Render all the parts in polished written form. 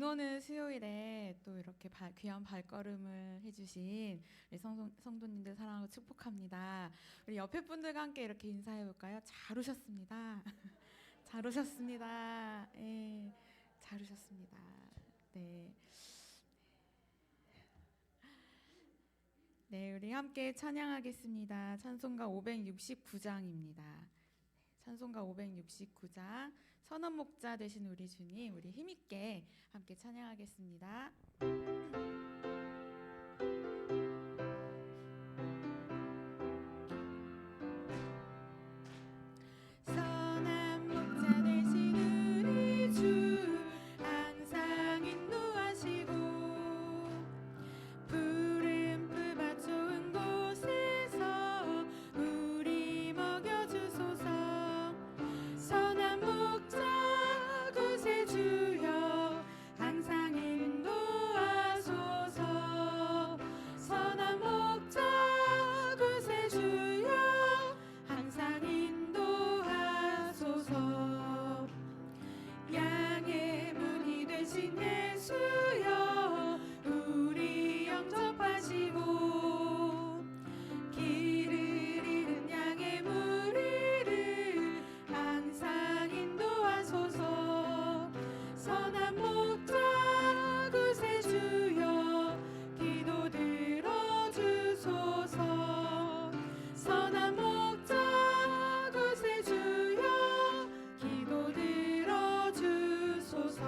오는 수요일에 또 이렇게 귀한 발걸음을 해주신 우리 성도님들 사랑하고 축복합니다. 우리 옆에 분들과 함께 이렇게 인사해 볼까요? 잘 오셨습니다. 잘 오셨습니다. 네, 잘 오셨습니다. 네. 네, 우리 함께 찬양하겠습니다. 찬송가 569장입니다. 찬송가 569장 선한 목자 되신 우리 주님, 우리 힘있게 함께 찬양하겠습니다. 선한 목자 되신 우리 주 항상 인도하시고 푸른 풀밭 좋은 곳에서 우리 먹여주소서. 선한 목자 곳에 주여 항상 인도하소서. 선한 목자 곳에 주여 항상 인도하소서. 양의 문이 되신 예수여 우리 영접하시고 길을 잃은 양의 무리를 항상 인도하소서. 선한 목자 곳에 주여 기도 들어주소서. 선한 목자 곳에 주여 기도 들어주소서.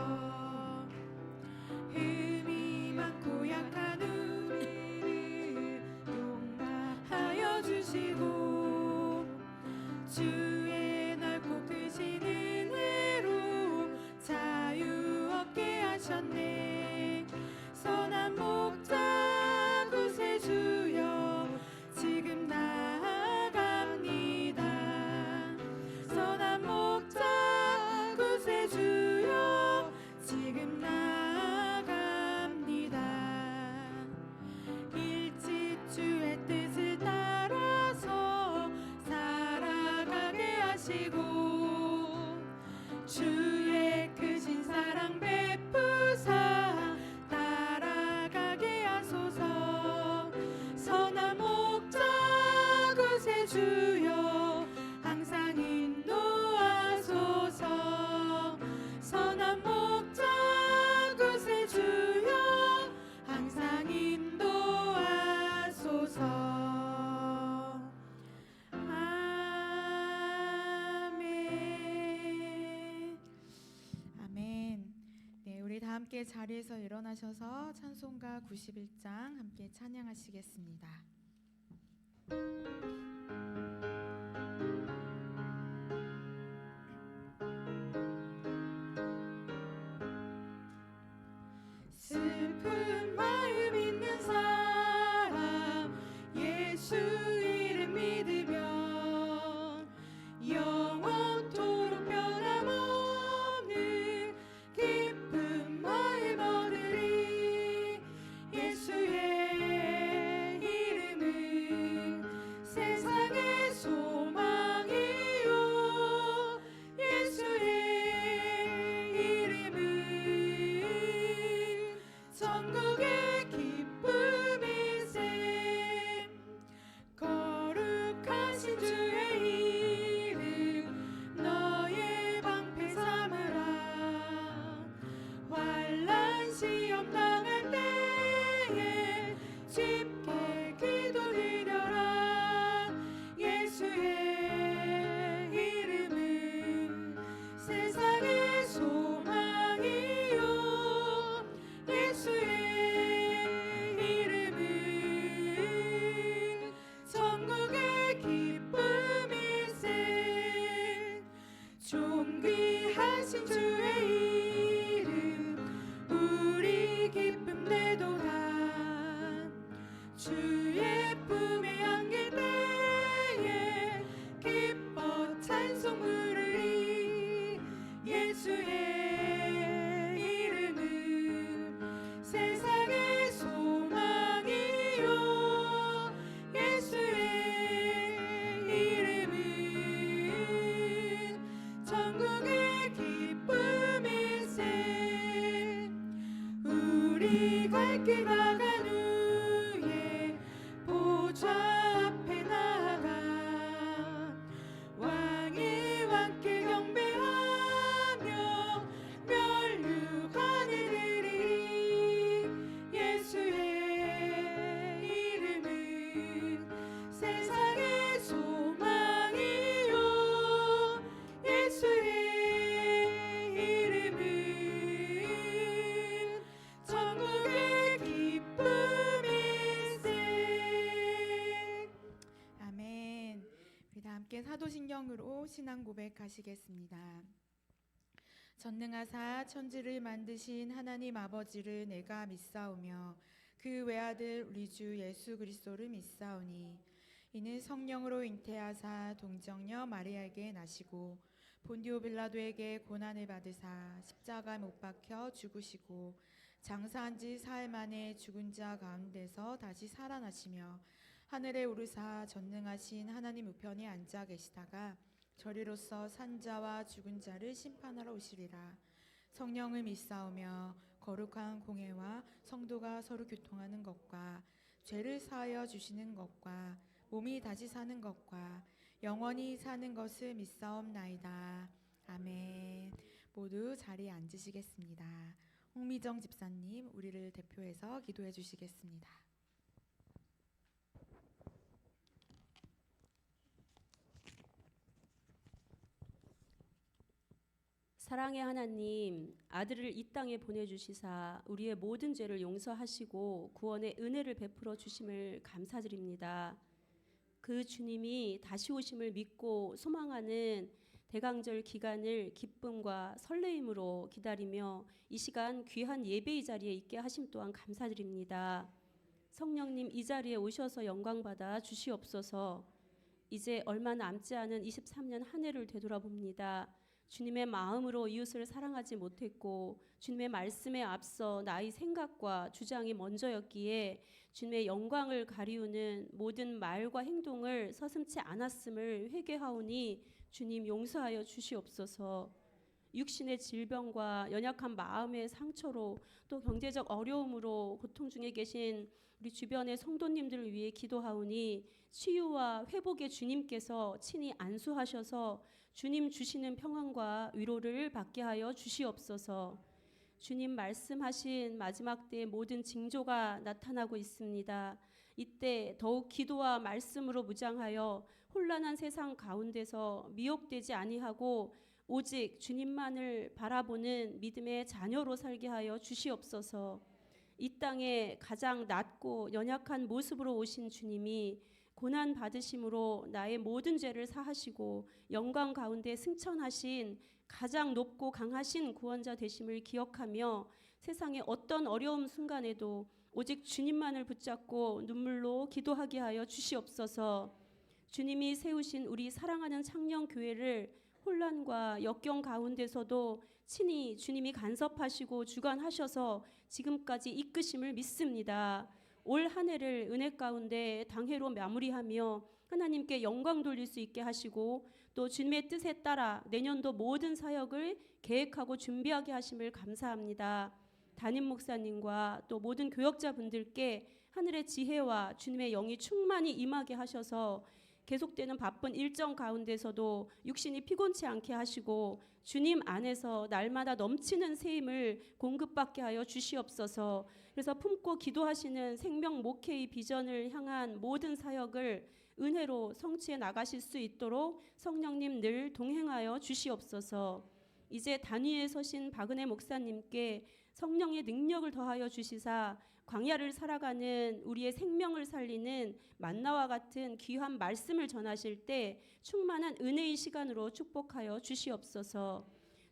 흠이 많고 약한 우리를 용납하여 주시고 주의 넓고 크신 은혜로 자유 얻게 하셨네. 선한 목자 곳에 주여 지금 나아갑니다. 선한 목자 곳에 주여 지금 나아갑니다. 일찍 주의 뜻을 따라서 살아가게 하시고 주의 크신 사랑 베푸사 따라가게 하소서. 선한 목자 곳에 주여 항상 인도하소서. 선한 목자 곳에 주여 항상 인도하소서. 아멘. 아멘. 네, 우리 다 함께 자리에서 일어나셔서 찬송가 91장 함께 찬양하시겠습니다. 슬픈 마음 있는 사람 예수 이름 믿으면 영원토록 변함없는 기쁜 마음 얻으리. 예수의 이름 이 갈 길 나간 후에 보좌 앞에 나가 왕이 왕께 경배하며 멸류관을 드리리. 예수의 이름은 세상의 소망이요 예수의 이름은 천국의 기쁨일세. 아멘. 우리 다 함께 사도신경으로 신앙 고백하시겠습니다. 전능하사 천지를 만드신 하나님 아버지를 내가 믿사오며 그 외아들 우리 주 예수 그리스도를 믿사오니 이는 성령으로 잉태하사 동정녀 마리아에게 나시고 본디오 빌라도에게 고난을 받으사 십자가에 못 박혀 죽으시고 장사한 지 사흘 만에 죽은 자 가운데서 다시 살아나시며 하늘에 오르사 전능하신 하나님 우편에 앉아 계시다가 저리로서 산 자와 죽은 자를 심판하러 오시리라. 성령을 믿사오며 거룩한 공회와 성도가 서로 교통하는 것과 죄를 사하여 주시는 것과 몸이 다시 사는 것과 영원히 사는 것을 믿사옵나이다. 아멘. 모두 자리에 앉으시겠습니다. 홍미정 집사님, 우리를 대표해서 기도해 주시겠습니다. 사랑의 하나님, 아들을 이 땅에 보내주시사 우리의 모든 죄를 용서하시고 구원의 은혜를 베풀어 주심을 감사드립니다. 그 주님이 다시 오심을 믿고 소망하는 대강절 기간을 기쁨과 설레임으로 기다리며 이 시간 귀한 예배의 자리에 있게 하심 또한 감사드립니다. 성령님, 이 자리에 오셔서 영광받아 주시옵소서. 이제 얼마 남지 않은 23년 한 해를 되돌아봅니다. 주님의 마음으로 이웃을 사랑하지 못했고 주님의 말씀에 앞서 나의 생각과 주장이 먼저였기에 주님의 영광을 가리우는 모든 말과 행동을 서슴지 않았음을 회개하오니 주님 용서하여 주시옵소서. 육신의 질병과 연약한 마음의 상처로 또 경제적 어려움으로 고통 중에 계신 우리 주변의 성도님들을 위해 기도하오니 치유와 회복의 주님께서 친히 안수하셔서 주님 주시는 평안과 위로를 받게 하여 주시옵소서. 주님 말씀하신 마지막 때의 모든 징조가 나타나고 있습니다. 이때 더욱 기도와 말씀으로 무장하여 혼란한 세상 가운데서 미혹되지 아니하고 오직 주님만을 바라보는 믿음의 자녀로 살게 하여 주시옵소서. 이 땅에 가장 낮고 연약한 모습으로 오신 주님이 고난 받으심으로 나의 모든 죄를 사하시고 영광 가운데 승천하신 가장 높고 강하신 구원자 되심을 기억하며 세상의 어떤 어려움 순간에도 오직 주님만을 붙잡고 눈물로 기도하게 하여 주시옵소서. 주님이 세우신 우리 사랑하는 창녕교회를 혼란과 역경 가운데서도 친히 주님이 간섭하시고 주관하셔서 지금까지 이끄심을 믿습니다. 올 한 해를 은혜 가운데 당회로 마무리하며 하나님께 영광 돌릴 수 있게 하시고 또 주님의 뜻에 따라 내년도 모든 사역을 계획하고 준비하게 하심을 감사합니다. 담임 목사님과 또 모든 교역자분들께 하늘의 지혜와 주님의 영이 충만히 임하게 하셔서 계속되는 바쁜 일정 가운데서도 육신이 피곤치 않게 하시고 주님 안에서 날마다 넘치는 새 힘을 공급받게 하여 주시옵소서. 그래서 품고 기도하시는 생명 목회의 비전을 향한 모든 사역을 은혜로 성취해 나가실 수 있도록 성령님 늘 동행하여 주시옵소서. 이제 단위에 서신 박은혜 목사님께 성령의 능력을 더하여 주시사 광야를 살아가는 우리의 생명을 살리는 만나와 같은 귀한 말씀을 전하실 때 충만한 은혜의 시간으로 축복하여 주시옵소서.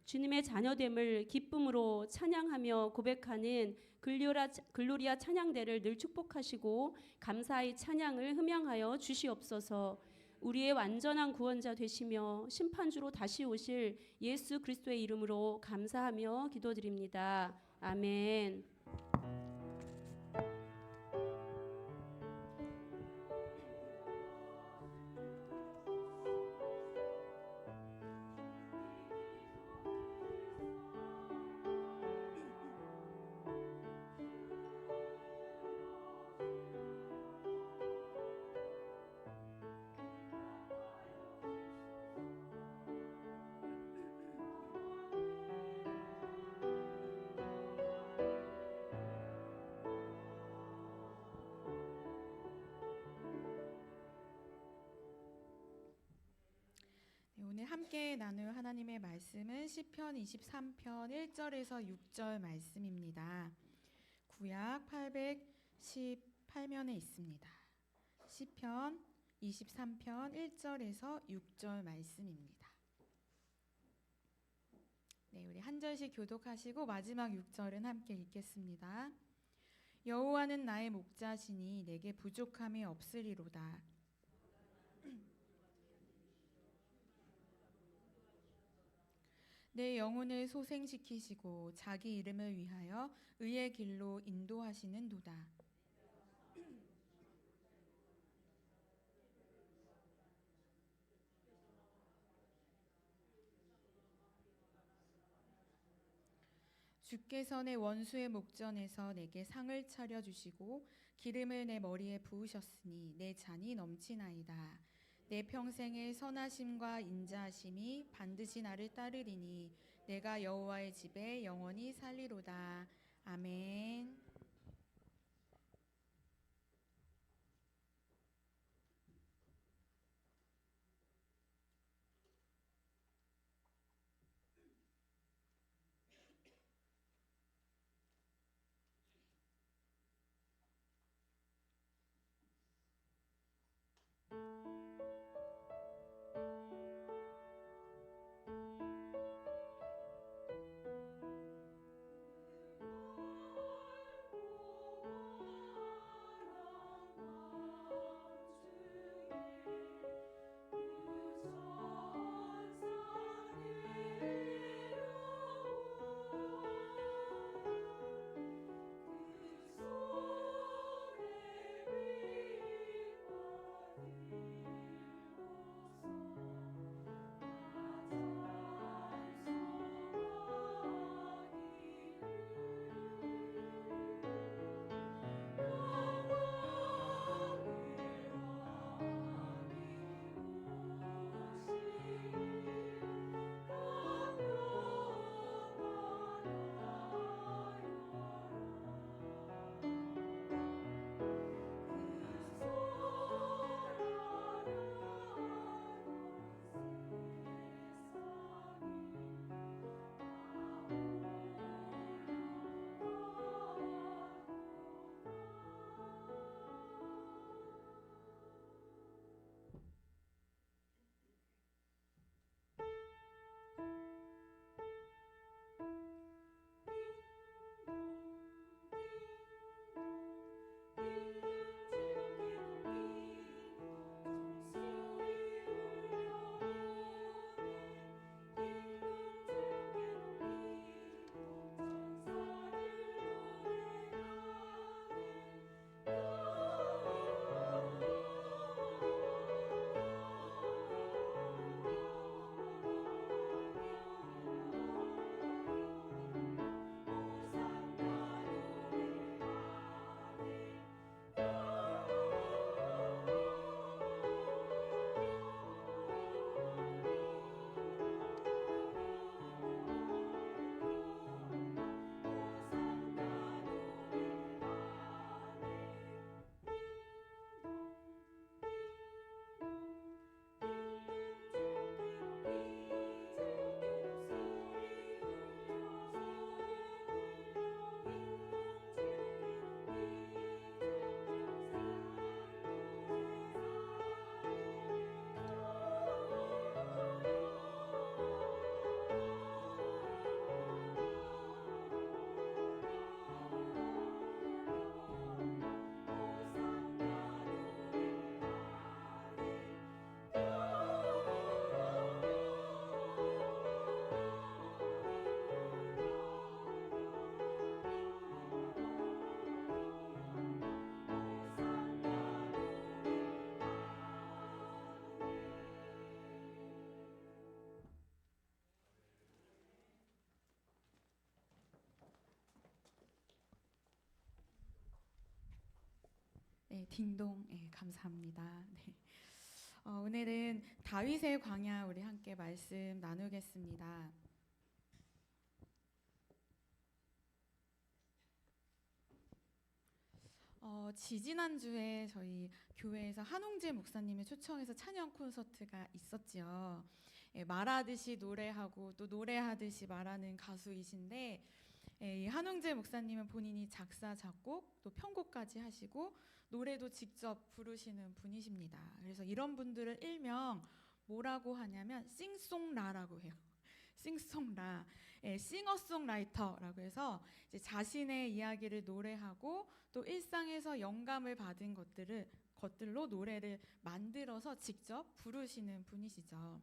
주님의 자녀됨을 기쁨으로 찬양하며 고백하는 글로리아 찬양대를 늘 축복하시고 감사의 찬양을 흠양하여 주시옵소서. 우리의 완전한 구원자 되시며 심판주로 다시 오실 예수 그리스도의 이름으로 감사하며 기도드립니다. 아멘. 오늘 함께 나눌 하나님의 말씀은 시편 23편 1절에서 6절 말씀입니다. 구약 818면에 있습니다. 시편 23편 1절에서 6절 말씀입니다. 네, 우리 한 절씩 교독하시고 마지막 6절은 함께 읽겠습니다. 여호와는 나의 목자시니 내게 부족함이 없으리로다. 내 영혼을 소생시키시고 자기 이름을 위하여 의의 길로 인도하시는도다. 주께서 내 원수의 목전에서 내게 상을 차려주시고 기름을 내 머리에 부으셨으니 내 잔이 넘치나이다. 내 평생의 선하심과 인자하심이 반드시 나를 따르리니 내가 여호와의 집에 영원히 살리로다. 아멘. 네, 딩동, 네, 감사합니다. 네. 오늘은 다윗의 광야 우리 함께 말씀 나누겠습니다. 지지난주에 저희 교회에서 한홍재 목사님의 초청해서 찬양 콘서트가 있었지요. 말하듯이 노래하고 또 노래하듯이 말하는 가수이신데 이 한웅재 목사님은 본인이 작사, 작곡, 또 편곡까지 하시고 노래도 직접 부르시는 분이십니다. 그래서 이런 분들을 일명 뭐라고 하냐면 싱송라라고 해요. 싱송라, 싱어송라이터라고 해서 이제 자신의 이야기를 노래하고 또 일상에서 영감을 받은 것들로 노래를 만들어서 직접 부르시는 분이시죠.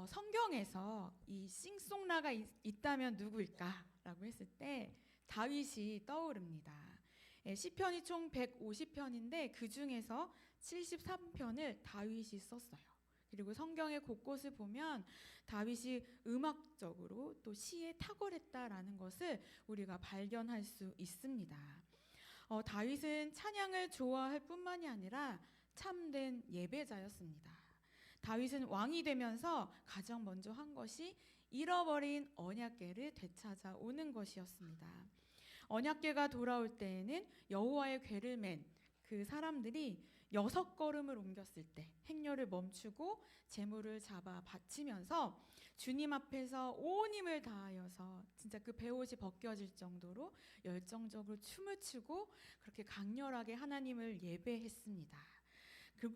성경에서 이 싱송라가 있다면 누구일까라고 했을 때 다윗이 떠오릅니다. 시편이 총 150편인데 그 중에서 73편을 다윗이 썼어요. 그리고 성경의 곳곳을 보면 다윗이 음악적으로 또 시에 탁월했다라는 것을 우리가 발견할 수 있습니다. 다윗은 찬양을 좋아할 뿐만이 아니라 참된 예배자였습니다. 다윗은 왕이 되면서 가장 먼저 한 것이 잃어버린 언약궤를 되찾아오는 것이었습니다. 언약궤가 돌아올 때에는 여호와의 궤를 맨 그 사람들이 6걸음을 옮겼을 때 행렬을 멈추고 제물을 잡아 바치면서 주님 앞에서 온 힘을 다하여서 진짜 그 베옷이 벗겨질 정도로 열정적으로 춤을 추고 그렇게 강렬하게 하나님을 예배했습니다.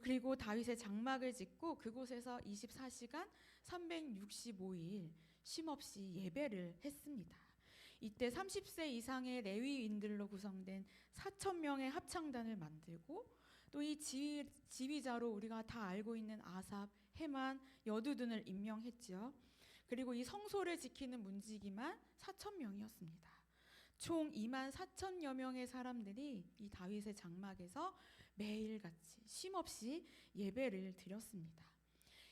그리고 다윗의 장막을 짓고 그곳에서 24시간 365일 쉼없이 예배를 했습니다. 이때 30세 이상의 레위인들로 구성된 4,000명의 합창단을 만들고 또 이 지휘자로 우리가 다 알고 있는 아삽, 헤만, 여두둔을 임명했죠. 그리고 이 성소를 지키는 문지기만 4,000명이었습니다. 총 24,000여 명의 사람들이 이 다윗의 장막에서 매일같이 쉼없이 예배를 드렸습니다.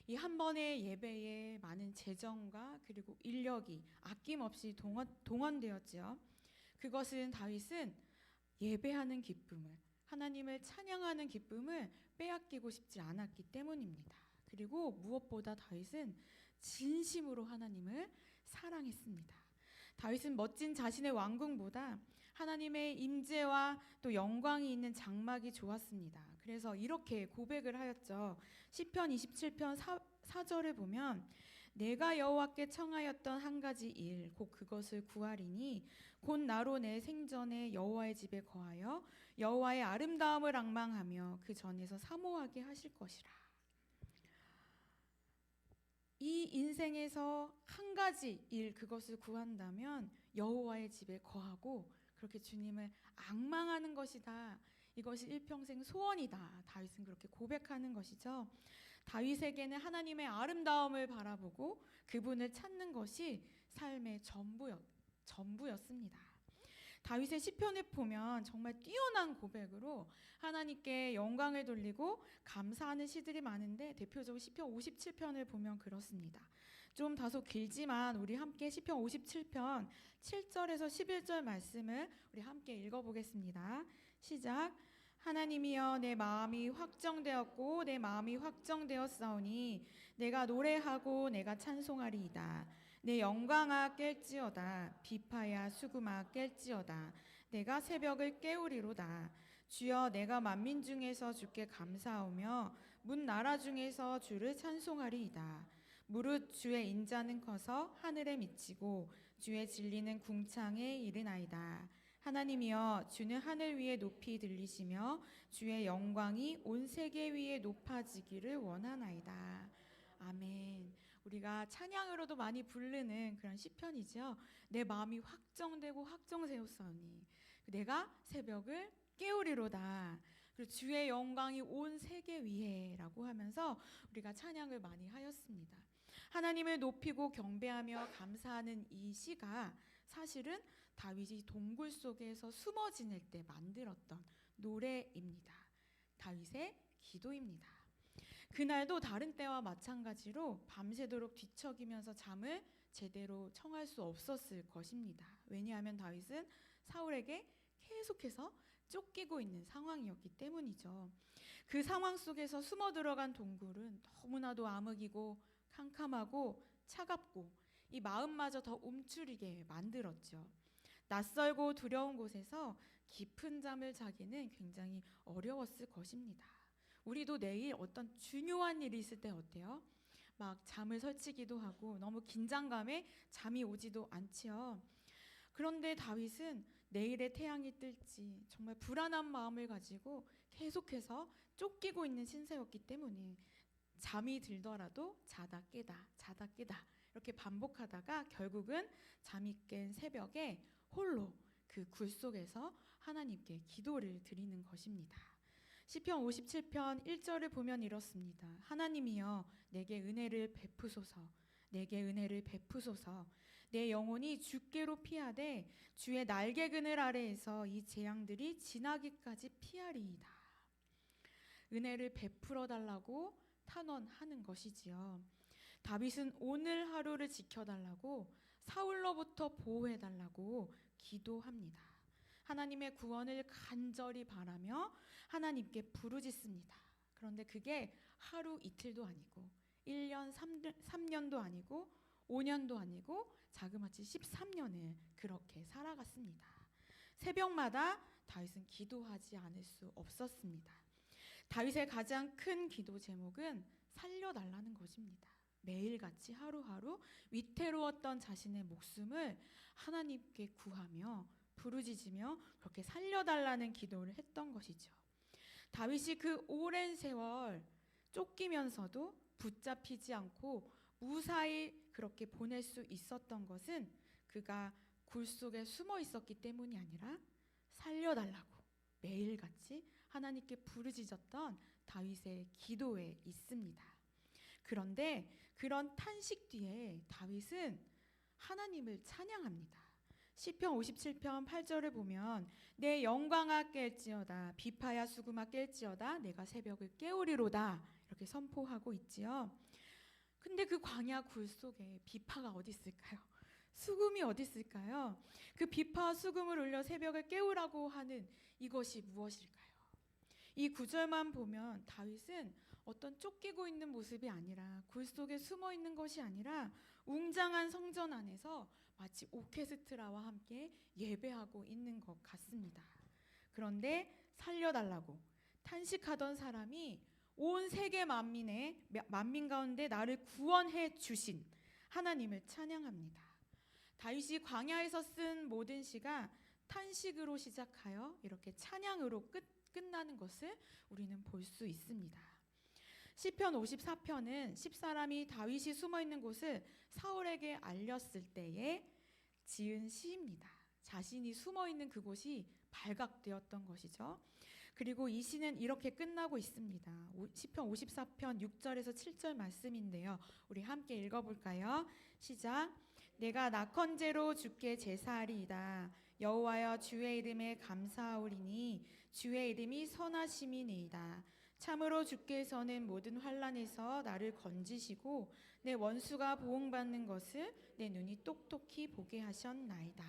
이 한 번의 예배에 많은 재정과 그리고 인력이 아낌없이 동원되었지요. 그것은 다윗은 예배하는 기쁨을, 하나님을 찬양하는 기쁨을 빼앗기고 싶지 않았기 때문입니다. 그리고 무엇보다 다윗은 진심으로 하나님을 사랑했습니다. 다윗은 멋진 자신의 왕궁보다 하나님의 임재와 또 영광이 있는 장막이 좋았습니다. 그래서 이렇게 고백을 하였죠. 시편 27편 4절을 보면 내가 여호와께 청하였던 한 가지 일 곧 그것을 구하리니 곧 나로 내 생전에 여호와의 집에 거하여 여호와의 아름다움을 앙망하며 그 전에서 사모하게 하실 것이라. 이 인생에서 한 가지 일 그것을 구한다면 여호와의 집에 거하고 그렇게 주님을 앙망하는 것이다. 이것이 일평생 소원이다. 다윗은 그렇게 고백하는 것이죠. 다윗에게는 하나님의 아름다움을 바라보고 그분을 찾는 것이 삶의 전부였습니다. 다윗의 시편을 보면 정말 뛰어난 고백으로 하나님께 영광을 돌리고 감사하는 시들이 많은데 대표적으로 시편 57편을 보면 그렇습니다. 좀 다소 길지만 우리 함께 시편 57편 7절에서 11절 말씀을 우리 함께 읽어보겠습니다. 시작. 하나님이여 내 마음이 확정되었고 내 마음이 확정되었사오니 내가 노래하고 내가 찬송하리이다. 내 영광아 깰지어다. 비파야 수금아 깰지어다. 내가 새벽을 깨우리로다. 주여 내가 만민 중에서 주께 감사하며 문 나라 중에서 주를 찬송하리이다. 무릇 주의 인자는 커서 하늘에 미치고 주의 진리는 궁창에 이르나이다. 하나님이여 주는 하늘 위에 높이 들리시며 주의 영광이 온 세계 위에 높아지기를 원하나이다. 아멘. 우리가 찬양으로도 많이 부르는 그런 시편이죠. 내 마음이 확정되고 확정되었사오니 내가 새벽을 깨우리로다. 그리고 주의 영광이 온 세계 위에라고 하면서 우리가 찬양을 많이 하였습니다. 하나님을 높이고 경배하며 감사하는 이 시가 사실은 다윗이 동굴 속에서 숨어 지낼 때 만들었던 노래입니다. 다윗의 기도입니다. 그날도 다른 때와 마찬가지로 밤새도록 뒤척이면서 잠을 제대로 청할 수 없었을 것입니다. 왜냐하면 다윗은 사울에게 계속해서 쫓기고 있는 상황이었기 때문이죠. 그 상황 속에서 숨어 들어간 동굴은 너무나도 암흑이고 캄캄하고 차갑고 이 마음마저 더 움츠리게 만들었죠. 낯설고 두려운 곳에서 깊은 잠을 자기는 굉장히 어려웠을 것입니다. 우리도 내일 어떤 중요한 일이 있을 때 어때요? 막 잠을 설치기도 하고 너무 긴장감에 잠이 오지도 않지요. 그런데 다윗은 내일의 태양이 뜰지 정말 불안한 마음을 가지고 계속해서 쫓기고 있는 신세였기 때문에 잠이 들더라도 자다 깨다 자다 깨다 이렇게 반복하다가 결국은 잠이 깬 새벽에 홀로 그 굴 속에서 하나님께 기도를 드리는 것입니다. 시편 57편 1절을 보면 이렇습니다. 하나님이여 내게 은혜를 베푸소서. 내게 은혜를 베푸소서. 내 영혼이 주께로 피하되 주의 날개 그늘 아래에서 이 재앙들이 지나기까지 피하리이다. 은혜를 베풀어 달라고 탄원하는 것이지요. 다윗은 오늘 하루를 지켜달라고 사울로부터 보호해달라고 기도합니다. 하나님의 구원을 간절히 바라며 하나님께 부르짖습니다. 그런데 그게 하루 이틀도 아니고 1년 3년도 아니고 5년도 아니고 자그마치 13년을 그렇게 살아갔습니다. 새벽마다 다윗은 기도하지 않을 수 없었습니다. 다윗의 가장 큰 기도 제목은 살려달라는 것입니다. 매일같이 하루하루 위태로웠던 자신의 목숨을 하나님께 구하며 부르짖으며 그렇게 살려달라는 기도를 했던 것이죠. 다윗이 그 오랜 세월 쫓기면서도 붙잡히지 않고 무사히 그렇게 보낼 수 있었던 것은 그가 굴 속에 숨어 있었기 때문이 아니라 살려달라고 매일같이 하나님께 부르짖었던 다윗의 기도에 있습니다. 그런데 그런 탄식 뒤에 다윗은 하나님을 찬양합니다. 시편 57편 8절을 보면 내 영광아 깰지어다 비파야 수금아 깰지어다 내가 새벽을 깨우리로다 이렇게 선포하고 있지요. 근데 그 광야 굴 속에 비파가 어디 있을까요? 수금이 어디 있을까요? 그 비파와 수금을 울려 새벽을 깨우라고 하는 이것이 무엇일까요? 이 구절만 보면 다윗은 어떤 쫓기고 있는 모습이 아니라 굴 속에 숨어 있는 것이 아니라 웅장한 성전 안에서 마치 오케스트라와 함께 예배하고 있는 것 같습니다. 그런데 살려달라고 탄식하던 사람이 온 세계 만민 가운데 나를 구원해 주신 하나님을 찬양합니다. 다윗이 광야에서 쓴 모든 시가 탄식으로 시작하여 이렇게 찬양으로 끝나는 것을 우리는 볼 수 있습니다. 시편 54편은 10사람이 다윗이 숨어있는 곳을 사울에게 알렸을 때에 지은 시입니다. 자신이 숨어있는 그곳이 발각되었던 것이죠. 그리고 이 시는 이렇게 끝나고 있습니다. 시편 54편 6절에서 7절 말씀인데요. 우리 함께 읽어볼까요? 시작. 내가 낙헌제로 주께 제사하리이다. 여호와여 주의 이름에 감사하오리니 주의 이름이 선하심이니이다. 참으로 주께서는 모든 환난에서 나를 건지시고 내 원수가 보응받는 것을 내 눈이 똑똑히 보게 하셨나이다.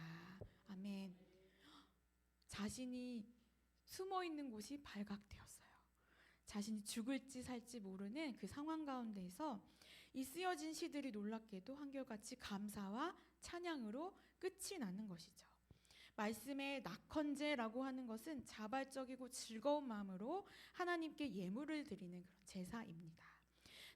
아멘. 자신이 숨어있는 곳이 발각되었어요. 자신이 죽을지 살지 모르는 그 상황 가운데에서 이 쓰여진 시들이 놀랍게도 한결같이 감사와 찬양으로 끝이 나는 것이죠. 말씀의 낙헌제라고 하는 것은 자발적이고 즐거운 마음으로 하나님께 예물을 드리는 그런 제사입니다.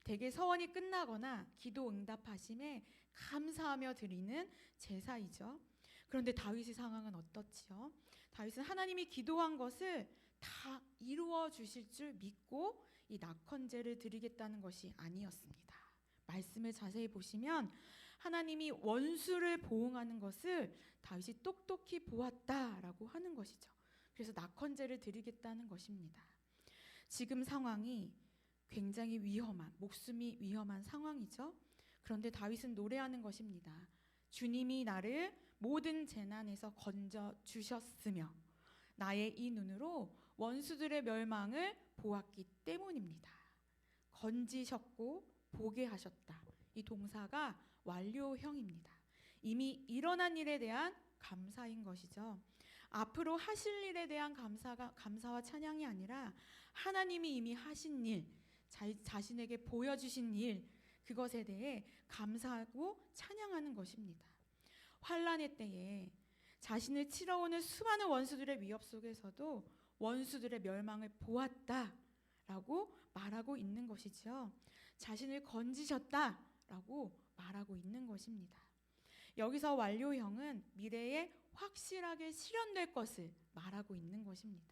대개 서원이 끝나거나 기도 응답하심에 감사하며 드리는 제사이죠. 그런데 다윗의 상황은 어떻지요? 다윗은 하나님이 기도한 것을 다 이루어 주실 줄 믿고 이 낙헌제를 드리겠다는 것이 아니었습니다. 말씀을 자세히 보시면 하나님이 원수를 보응하는 것을 다윗이 똑똑히 보았다라고 하는 것이죠. 그래서 낙헌제를 드리겠다는 것입니다. 지금 상황이 굉장히 목숨이 위험한 상황이죠. 그런데 다윗은 노래하는 것입니다. 주님이 나를 모든 재난에서 건져 주셨으며 나의 이 눈으로 원수들의 멸망을 보았기 때문입니다. 건지셨고 보게 하셨다. 이 동사가 완료형입니다. 이미 일어난 일에 대한 감사인 것이죠. 앞으로 하실 일에 대한 감사와 찬양이 아니라 하나님이 이미 하신 일, 자신에게 보여주신 일, 그것에 대해 감사하고 찬양하는 것입니다. 환난의 때에 자신을 치러오는 수많은 원수들의 위협 속에서도 원수들의 멸망을 보았다라고 말하고 있는 것이죠. 자신을 건지셨다라고 말하고 있는 것입니다. 여기서 완료형은 미래에 확실하게 실현될 것을 말하고 있는 것입니다.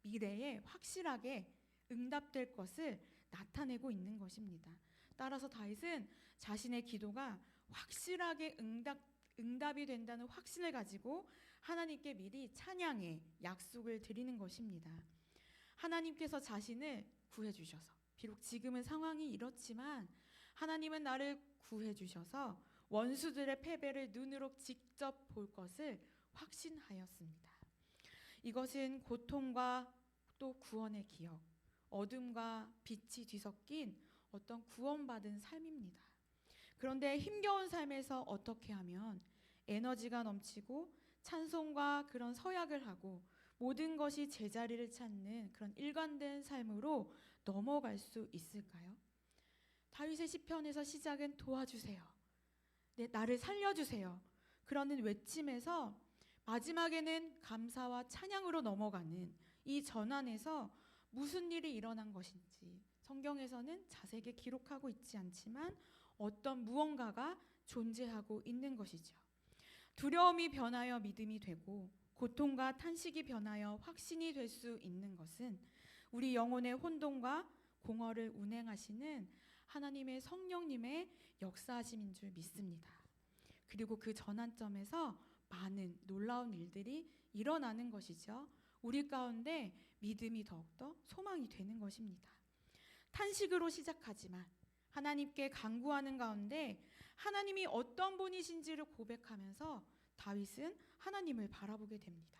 미래에 확실하게 응답될 것을 나타내고 있는 것입니다. 따라서 다윗은 자신의 기도가 확실하게 응답이 된다는 확신을 가지고 하나님께 미리 찬양의 약속을 드리는 것입니다. 하나님께서 자신을 구해주셔서, 비록 지금은 상황이 이렇지만 하나님은 나를 구해주셔서 원수들의 패배를 눈으로 직접 볼 것을 확신하였습니다. 이것은 고통과 또 구원의 기억, 어둠과 빛이 뒤섞인 어떤 구원받은 삶입니다. 그런데 힘겨운 삶에서 어떻게 하면 에너지가 넘치고 찬송과 그런 서약을 하고 모든 것이 제자리를 찾는 그런 일관된 삶으로 넘어갈 수 있을까요? 다윗의 시편에서 시작은 도와주세요. 나를 살려주세요. 그러는 외침에서 마지막에는 감사와 찬양으로 넘어가는 이 전환에서 무슨 일이 일어난 것인지 성경에서는 자세하게 기록하고 있지 않지만 어떤 무언가가 존재하고 있는 것이죠. 두려움이 변하여 믿음이 되고 고통과 탄식이 변하여 확신이 될 수 있는 것은 우리 영혼의 혼돈과 공허를 운행하시는 하나님의 성령님의 역사하심인 줄 믿습니다. 그리고 그 전환점에서 많은 놀라운 일들이 일어나는 것이죠. 우리 가운데 믿음이 더욱더 소망이 되는 것입니다. 탄식으로 시작하지만 하나님께 간구하는 가운데 하나님이 어떤 분이신지를 고백하면서 다윗은 하나님을 바라보게 됩니다.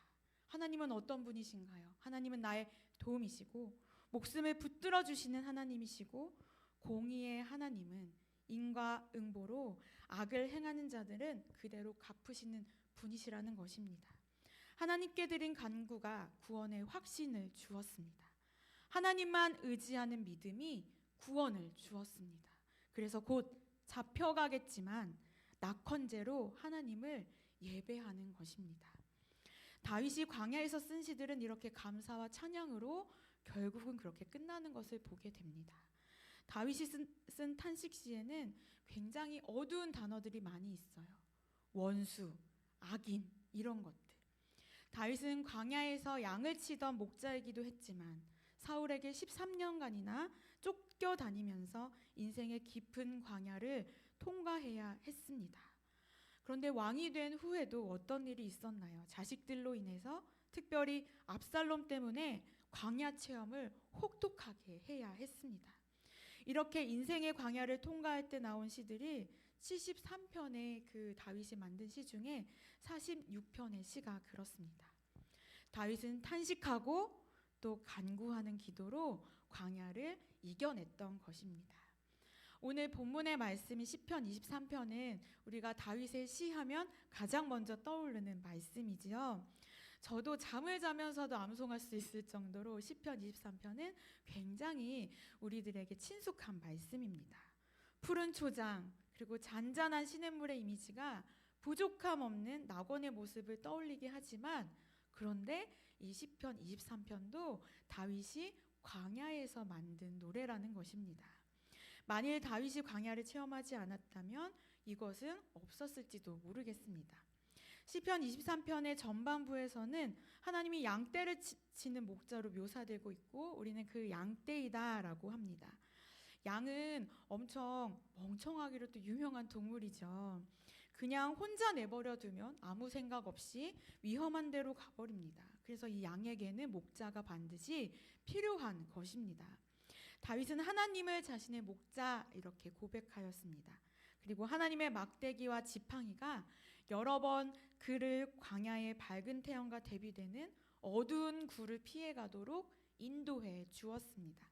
하나님은 어떤 분이신가요? 하나님은 나의 도움이시고 목숨을 붙들어 주시는 하나님이시고 공의의 하나님은 인과 응보로 악을 행하는 자들은 그대로 갚으시는 분이시라는 것입니다. 하나님께 드린 간구가 구원의 확신을 주었습니다. 하나님만 의지하는 믿음이 구원을 주었습니다. 그래서 곧 잡혀가겠지만 낙헌제로 하나님을 예배하는 것입니다. 다윗이 광야에서 쓴 시들은 이렇게 감사와 찬양으로 결국은 그렇게 끝나는 것을 보게 됩니다. 다윗이 쓴 탄식시에는 굉장히 어두운 단어들이 많이 있어요. 원수, 악인 이런 것들. 다윗은 광야에서 양을 치던 목자이기도 했지만 사울에게 13년간이나 쫓겨다니면서 인생의 깊은 광야를 통과해야 했습니다. 그런데 왕이 된 후에도 어떤 일이 있었나요? 자식들로 인해서 특별히 압살롬 때문에 광야 체험을 혹독하게 해야 했습니다. 이렇게 인생의 광야를 통과할 때 나온 시들이 73편의 그 다윗이 만든 시 중에 46편의 시가 그렇습니다. 다윗은 탄식하고 또 간구하는 기도로 광야를 이겨냈던 것입니다. 오늘 본문의 말씀인 시편 23편은 우리가 다윗의 시하면 가장 먼저 떠오르는 말씀이지요. 저도 잠을 자면서도 암송할 수 있을 정도로 시편 23편은 굉장히 우리들에게 친숙한 말씀입니다. 푸른 초장 그리고 잔잔한 시냇물의 이미지가 부족함 없는 낙원의 모습을 떠올리게 하지만 그런데 이 시편 23편도 다윗이 광야에서 만든 노래라는 것입니다. 만일 다윗이 광야를 체험하지 않았다면 이것은 없었을지도 모르겠습니다. 시편 23편의 전반부에서는 하나님이 양떼를 치는 목자로 묘사되고 있고 우리는 그 양떼이다라고 합니다. 양은 엄청 멍청하기로 또 유명한 동물이죠. 그냥 혼자 내버려 두면 아무 생각 없이 위험한 데로 가버립니다. 그래서 이 양에게는 목자가 반드시 필요한 것입니다. 다윗은 하나님을 자신의 목자 이렇게 고백하였습니다. 그리고 하나님의 막대기와 지팡이가 여러 번 그를 광야의 밝은 태양과 대비되는 어두운 굴을 피해가도록 인도해 주었습니다.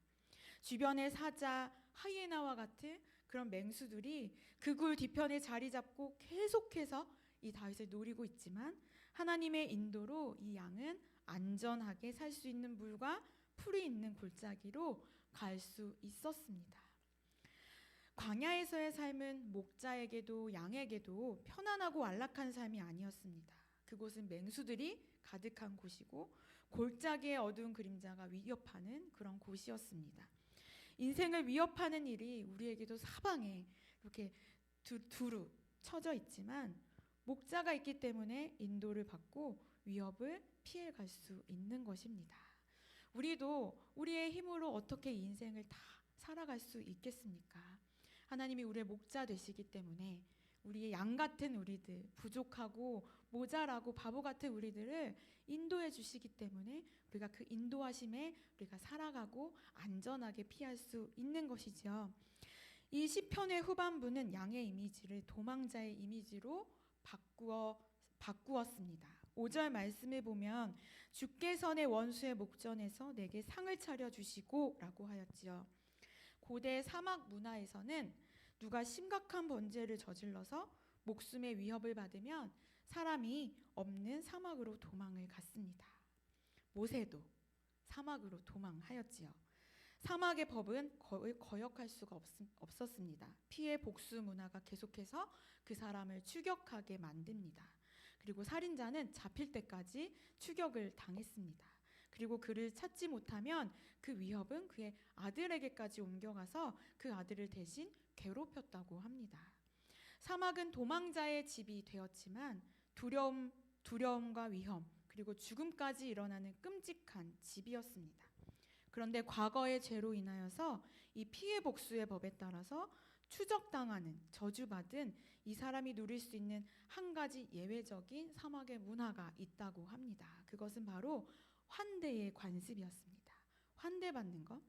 주변의 사자, 하이에나와 같은 그런 맹수들이 그 굴 뒤편에 자리 잡고 계속해서 이 다윗을 노리고 있지만 하나님의 인도로 이 양은 안전하게 살 수 있는 물과 풀이 있는 골짜기로 갈 수 있었습니다. 광야에서의 삶은 목자에게도 양에게도 편안하고 안락한 삶이 아니었습니다. 그곳은 맹수들이 가득한 곳이고 골짜기의 어두운 그림자가 위협하는 그런 곳이었습니다. 인생을 위협하는 일이 우리에게도 사방에 이렇게 두루 쳐져 있지만 목자가 있기 때문에 인도를 받고 위협을 피해갈 수 있는 것입니다. 우리도 우리의 힘으로 어떻게 인생을 다 살아갈 수 있겠습니까? 하나님이 우리의 목자 되시기 때문에 우리의 양 같은 우리들, 부족하고 모자라고 바보 같은 우리들을 인도해 주시기 때문에 우리가 그 인도하심에 우리가 살아가고 안전하게 피할 수 있는 것이죠. 이 시편의 후반부는 양의 이미지를 도망자의 이미지로 바꾸었습니다. 5절 말씀에 보면 주께서 내 원수의 목전에서 내게 상을 차려주시고 라고 하였지요. 고대 사막 문화에서는 누가 심각한 범죄를 저질러서 목숨의 위협을 받으면 사람이 없는 사막으로 도망을 갔습니다. 모세도 사막으로 도망하였지요. 사막의 법은 거역할 수가 없었습니다. 피해 복수 문화가 계속해서 그 사람을 추격하게 만듭니다. 그리고 살인자는 잡힐 때까지 추격을 당했습니다. 그리고 그를 찾지 못하면 그 위협은 그의 아들에게까지 옮겨가서 그 아들을 대신 괴롭혔다고 합니다. 사막은 도망자의 집이 되었지만 두려움과 위험 그리고 죽음까지 일어나는 끔찍한 집이었습니다. 그런데 과거의 죄로 인하여서 이 피해 복수의 법에 따라서 추적당하는 저주받은 이 사람이 누릴 수 있는 한 가지 예외적인 사막의 문화가 있다고 합니다. 그것은 바로 환대의 관습이었습니다. 환대받는 것.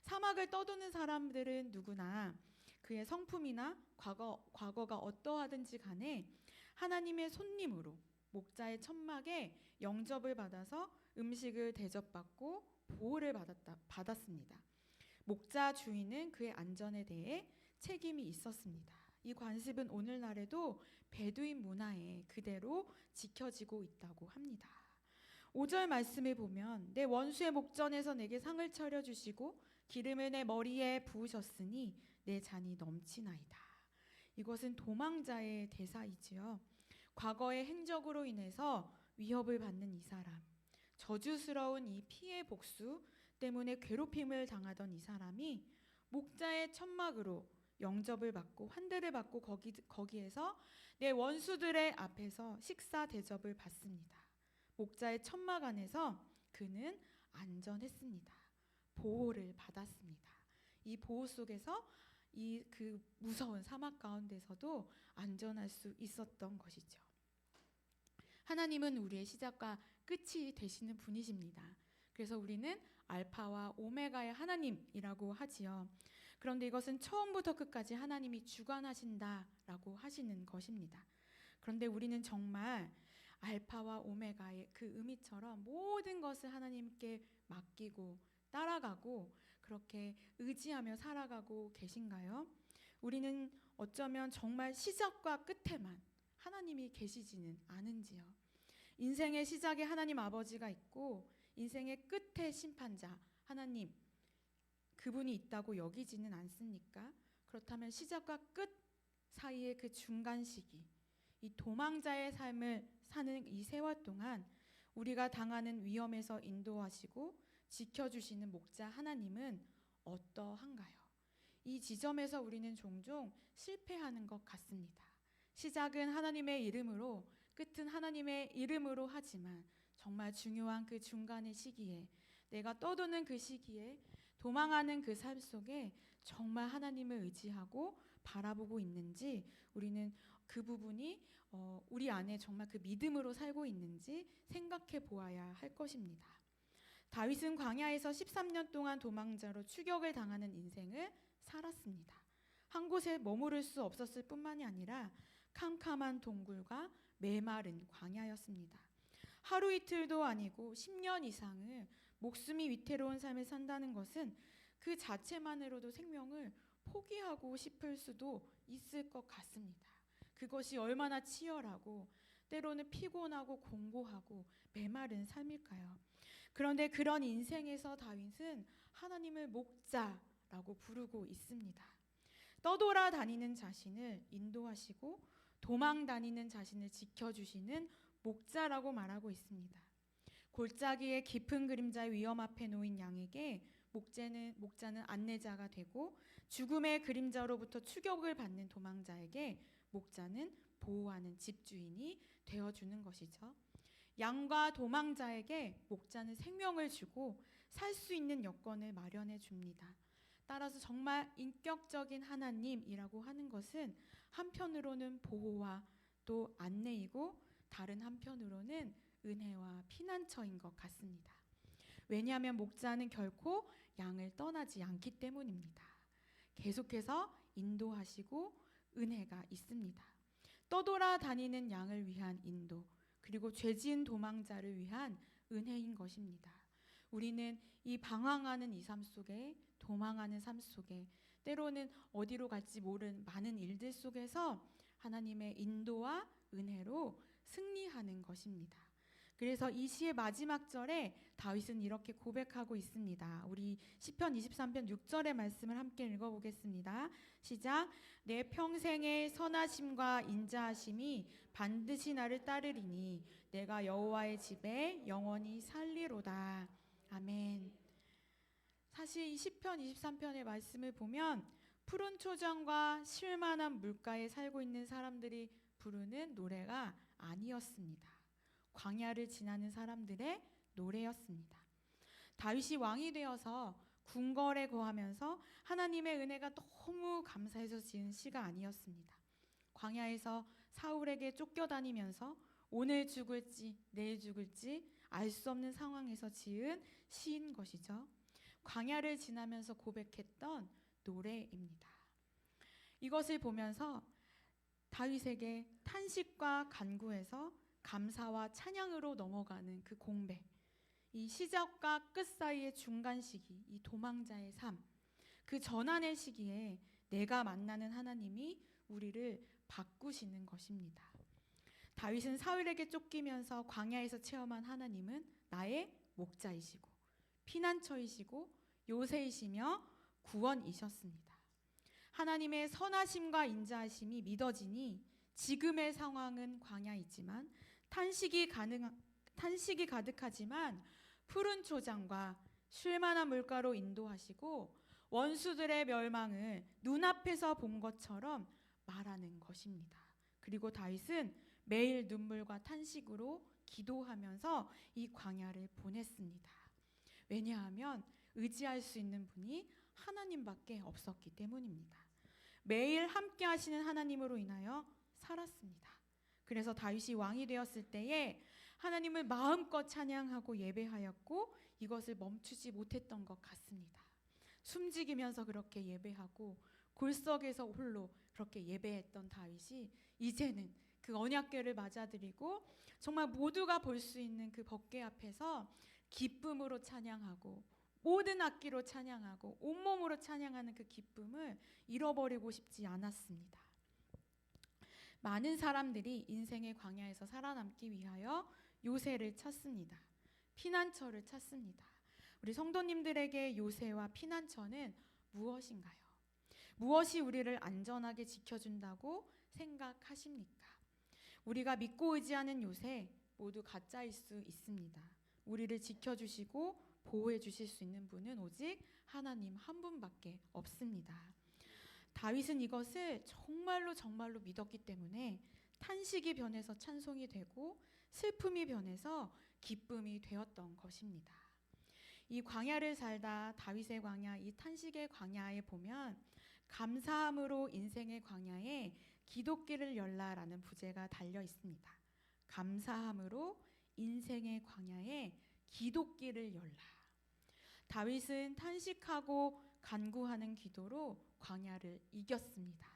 사막을 떠도는 사람들은 누구나 그의 성품이나 과거가 어떠하든지 간에 하나님의 손님으로 목자의 천막에 영접을 받아서 음식을 대접받고 보호를 받았습니다. 목자 주인은 그의 안전에 대해 책임이 있었습니다. 이 관습은 오늘날에도 베두인 문화에 그대로 지켜지고 있다고 합니다. 5절 말씀에 보면 내 원수의 목전에서 내게 상을 차려주시고 기름을 내 머리에 부으셨으니 내 잔이 넘치나이다. 이것은 도망자의 대사이지요. 과거의 행적으로 인해서 위협을 받는 이 사람, 저주스러운 이 피해 복수 때문에 괴롭힘을 당하던 이 사람이 목자의 천막으로 영접을 받고 환대를 받고 거기에서 내 원수들의 앞에서 식사 대접을 받습니다. 목자의 천막 안에서 그는 안전했습니다. 보호를 받았습니다. 이 보호 속에서 그 무서운 사막 가운데서도 안전할 수 있었던 것이죠. 하나님은 우리의 시작과 끝이 되시는 분이십니다. 그래서 우리는 알파와 오메가의 하나님이라고 하지요. 그런데 이것은 처음부터 끝까지 하나님이 주관하신다라고 하시는 것입니다. 그런데 우리는 정말 알파와 오메가의 그 의미처럼 모든 것을 하나님께 맡기고 따라가고 그렇게 의지하며 살아가고 계신가요? 우리는 어쩌면 정말 시작과 끝에만 하나님이 계시지는 않은지요. 인생의 시작에 하나님 아버지가 있고 인생의 끝에 심판자 하나님 그분이 있다고 여기지는 않습니까? 그렇다면 시작과 끝 사이의 그 중간 시기, 이 도망자의 삶을 사는 이 세월 동안 우리가 당하는 위험에서 인도하시고 지켜주시는 목자 하나님은 어떠한가요? 이 지점에서 우리는 종종 실패하는 것 같습니다. 시작은 하나님의 이름으로, 끝은 하나님의 이름으로 하지만 정말 중요한 그 중간의 시기에 내가 떠도는 그 시기에 도망하는 그 삶 속에 정말 하나님을 의지하고 바라보고 있는지 우리는 그 부분이 우리 안에 정말 그 믿음으로 살고 있는지 생각해 보아야 할 것입니다. 다윗은 광야에서 13년 동안 도망자로 추격을 당하는 인생을 살았습니다. 한 곳에 머무를 수 없었을 뿐만이 아니라 캄캄한 동굴과 메마른 광야였습니다. 하루 이틀도 아니고 10년 이상을 목숨이 위태로운 삶을 산다는 것은 그 자체만으로도 생명을 포기하고 싶을 수도 있을 것 같습니다. 그것이 얼마나 치열하고 때로는 피곤하고 공고하고 메마른 삶일까요? 그런데 그런 인생에서 다윗은 하나님을 목자라고 부르고 있습니다. 떠돌아다니는 자신을 인도하시고 도망 다니는 자신을 지켜주시는 목자라고 말하고 있습니다. 골짜기의 깊은 그림자의 위험 앞에 놓인 양에게 목자는 안내자가 되고 죽음의 그림자로부터 추격을 받는 도망자에게 목자는 보호하는 집주인이 되어주는 것이죠. 양과 도망자에게 목자는 생명을 주고 살 수 있는 여건을 마련해 줍니다. 따라서 정말 인격적인 하나님이라고 하는 것은 한편으로는 보호와 또 안내이고 다른 한편으로는 은혜와 피난처인 것 같습니다. 왜냐하면 목자는 결코 양을 떠나지 않기 때문입니다. 계속해서 인도하시고 은혜가 있습니다. 떠돌아다니는 양을 위한 인도, 그리고 죄지은 도망자를 위한 은혜인 것입니다. 우리는 이 방황하는 이 삶 속에, 도망하는 삶 속에, 때로는 어디로 갈지 모르는 많은 일들 속에서 하나님의 인도와 은혜로 승리하는 것입니다. 그래서 이 시의 마지막 절에 다윗은 이렇게 고백하고 있습니다. 우리 시편 23편 6절의 말씀을 함께 읽어보겠습니다. 시작. 내 평생의 선하심과 인자하심이 반드시 나를 따르리니 내가 여호와의 집에 영원히 살리로다. 아멘. 사실 이 시편 23편의 말씀을 보면 푸른 초장과 쉴만한 물가에 살고 있는 사람들이 부르는 노래가 아니었습니다. 광야를 지나는 사람들의 노래였습니다. 다윗이 왕이 되어서 궁궐에 거하면서 하나님의 은혜가 너무 감사해서 지은 시가 아니었습니다. 광야에서 사울에게 쫓겨다니면서 오늘 죽을지 내일 죽을지 알 수 없는 상황에서 지은 시인 것이죠. 광야를 지나면서 고백했던 노래입니다. 이것을 보면서 다윗에게 탄식과 간구에서 감사와 찬양으로 넘어가는 그 공백, 이 시작과 끝 사이의 중간 시기, 이 도망자의 삶, 그 전환의 시기에 내가 만나는 하나님이 우리를 바꾸시는 것입니다. 다윗은 사울에게 쫓기면서 광야에서 체험한 하나님은 나의 목자이시고 피난처이시고 요새이시며 구원이셨습니다. 하나님의 선하심과 인자하심이 믿어지니 지금의 상황은 광야이지만 탄식이 가득하지만 푸른 초장과 쉴만한 물가로 인도하시고 원수들의 멸망을 눈앞에서 본 것처럼 말하는 것입니다. 그리고 다윗은 매일 눈물과 탄식으로 기도하면서 이 광야를 보냈습니다. 왜냐하면 의지할 수 있는 분이 하나님밖에 없었기 때문입니다. 매일 함께 하시는 하나님으로 인하여 살았습니다. 그래서 다윗이 왕이 되었을 때에 하나님을 마음껏 찬양하고 예배하였고 이것을 멈추지 못했던 것 같습니다. 숨지기면서 그렇게 예배하고 골석에서 홀로 그렇게 예배했던 다윗이 이제는 그 언약궤를 맞아들이고 정말 모두가 볼 수 있는 그 법궤 앞에서 기쁨으로 찬양하고 모든 악기로 찬양하고 온몸으로 찬양하는 그 기쁨을 잃어버리고 싶지 않았습니다. 많은 사람들이 인생의 광야에서 살아남기 위하여 요새를 찾습니다. 피난처를 찾습니다. 우리 성도님들에게 요새와 피난처는 무엇인가요? 무엇이 우리를 안전하게 지켜준다고 생각하십니까? 우리가 믿고 의지하는 요새 모두 가짜일 수 있습니다. 우리를 지켜주시고 보호해 주실 수 있는 분은 오직 하나님 한 분밖에 없습니다. 다윗은 이것을 정말로 믿었기 때문에 탄식이 변해서 찬송이 되고 슬픔이 변해서 기쁨이 되었던 것입니다. 이 광야를 살다 다윗의 광야, 이 탄식의 광야에 보면 감사함으로 인생의 광야에 기도길을 열라라는 부제가 달려 있습니다. 감사함으로 인생의 광야에 기도길을 열라. 다윗은 탄식하고 간구하는 기도로 광야를 이겼습니다.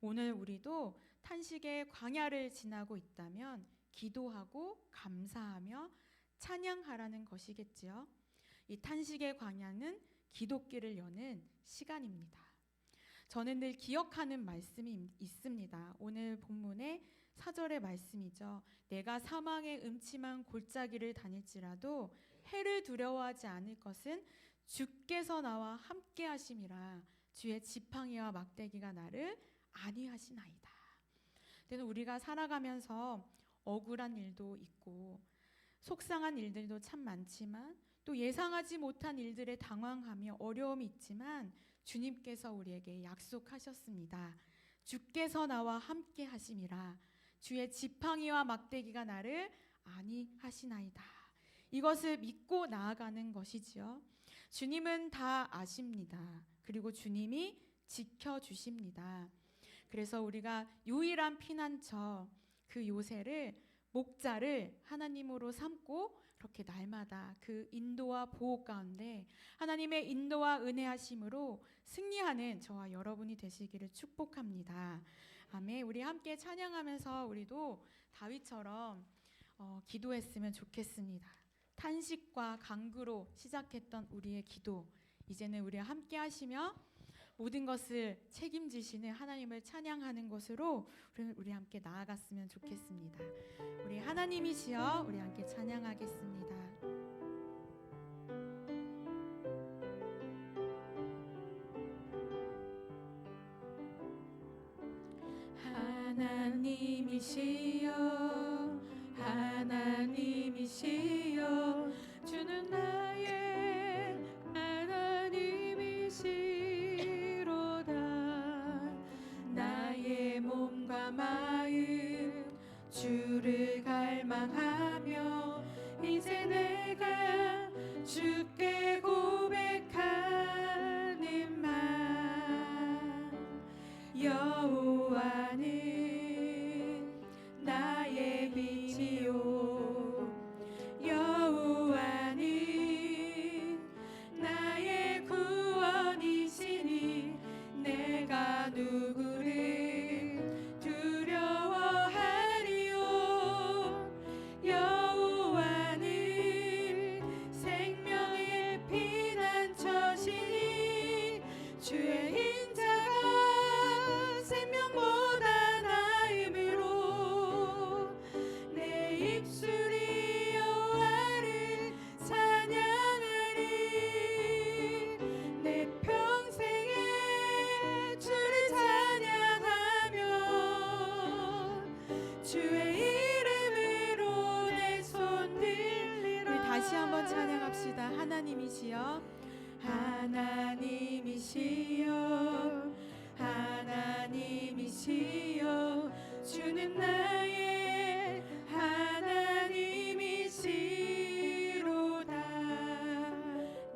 오늘 우리도 탄식의 광야를 지나고 있다면 기도하고 감사하며 찬양하라는 것이겠지요. 이 탄식의 광야는 기도길을 여는 시간입니다. 저는 늘 기억하는 말씀이 있습니다. 오늘 본문의 4절의 말씀이죠. 내가 사망의 음침한 골짜기를 다닐지라도 해를 두려워하지 않을 것은 주께서 나와 함께 하심이라. 주의 지팡이와 막대기가 나를 안위하시나이다. 때는 우리가 살아가면서 억울한 일도 있고 속상한 일들도 참 많지만 또 예상하지 못한 일들에 당황하며 어려움이 있지만 주님께서 우리에게 약속하셨습니다. 주께서 나와 함께 하심이라. 주의 지팡이와 막대기가 나를 안위하시나이다. 이것을 믿고 나아가는 것이지요. 주님은 다 아십니다. 그리고 주님이 지켜주십니다. 그래서 우리가 유일한 피난처, 그 요새를, 목자를 하나님으로 삼고 그렇게 날마다 그 인도와 보호 가운데 하나님의 인도와 은혜하심으로 승리하는 저와 여러분이 되시기를 축복합니다. 아멘. 우리 함께 찬양하면서 우리도 다윗처럼 기도했으면 좋겠습니다. 탄식과 간구로 시작했던 우리의 기도, 이제는 우리와 함께 하시며 모든 것을 책임지시는 하나님을 찬양하는 것으로 우리 함께 나아갔으면 좋겠습니다. 우리 하나님이시여, 우리 함께 찬양하겠습니다. 하나님이시여, 하나님이시여, 주는 나의 하나님이시로다. 나의 몸과 마음 주를 갈망하며 이제 내가 주께 고백하는 말, 여호와는 나의 빛이요, 여호와는 나의 구원이시니 내가 누구를 두려워하리요. 여호와는 생명의 피난처시니 주의 인자가 생명보다 나음으로 내 입술이 여호와를 찬양하리. 내 평생에 주를 찬양하며 주의 이름으로 내 손 들리라. 우리 다시 한번 찬양합시다. 하나님이시여, 하나님이시여, 하나님이시여, 주는 나의 하나님이시로다.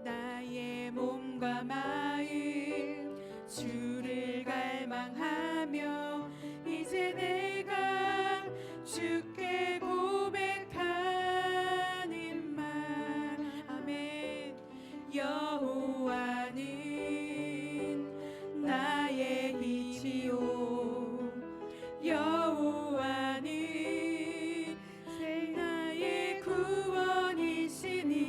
나의 몸과 마음 주를 갈망하며 이제 내가 주께 고백하는 말, 아멘. 여호와는 나의 빛이요, 여호와는 나의 구원이시니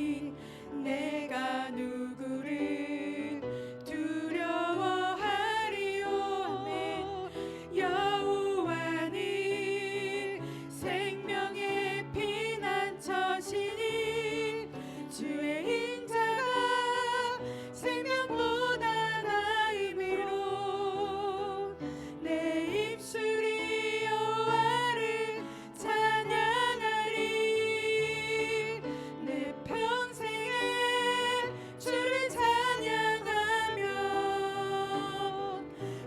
내가 누구를 두려워하리요. 아멘. 여호와는 생명의 피난처시니 주의 인자가 생명보다 나음으로 내 입술이 여호와를 찬양하리. 내 평생에 주를 찬양하며